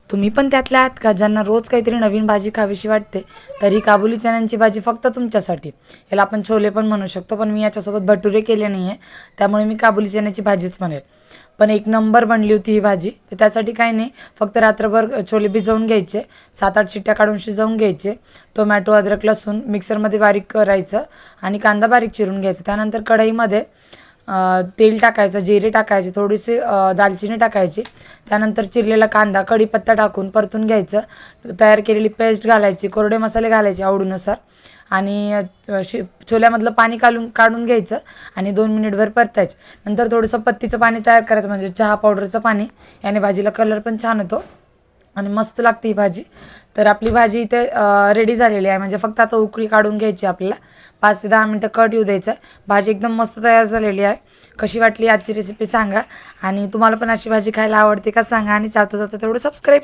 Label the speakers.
Speaker 1: तुम्ही पण त्यातल्या आहात का ज्यांना रोज काहीतरी नवीन भाजी खावीशी वाटते, तर ही काबुली चण्यांची भाजी फक्त तुमच्यासाठी. याला आपण छोले पण म्हणू शकतो, पण मी याच्यासोबत भटुरे केले नाही आहे, त्यामुळे मी काबुली चण्याची भाजीच म्हणेल. पण एक नंबर बनली होती ही भाजी. तर त्यासाठी काही नाही, फक्त रात्रभर छोले भिजवून घ्यायचे, 7-8 शिट्ट्या काढून शिजवून घ्यायचे. टोमॅटो, अद्रक, लसूण मिक्सरमध्ये बारीक करायचं आणि कांदा बारीक चिरून घ्यायचा. त्यानंतर कढईमध्ये तेल टाकायचं, जिरे टाकायचे, थोडीशी दालचिनी टाकायची. त्यानंतर चिरलेला कांदा, कढीपत्ता टाकून परतून घ्यायचं. तयार केलेली पेस्ट घालायची, कोरडे मसाले घालायचे आवडीनुसार आणि छोल्यामधलं पाणी काढून घ्यायचं आणि 2 मिनिटभर परतायचं. नंतर थोडंसं पत्तीचं पाणी तयार करायचं, म्हणजे चहा पावडरचं पाणी. याने भाजीला कलर पण छान होतो आणि मस्त लागते ही भाजी. तर आपली भाजी इथे रेडी झालेली आहे, म्हणजे फक्त आता उकळी काढून घ्यायची आपल्याला. 5 ते 10 मिनटं कट येऊ द्यायचं आहे. भाजी एकदम मस्त तयार झालेली आहे. कशी वाटली आजची रेसिपी सांगा आणि तुम्हाला पण अशी भाजी खायला आवडते का सांगा आणि जाता जाता तेवढं सबस्क्राईब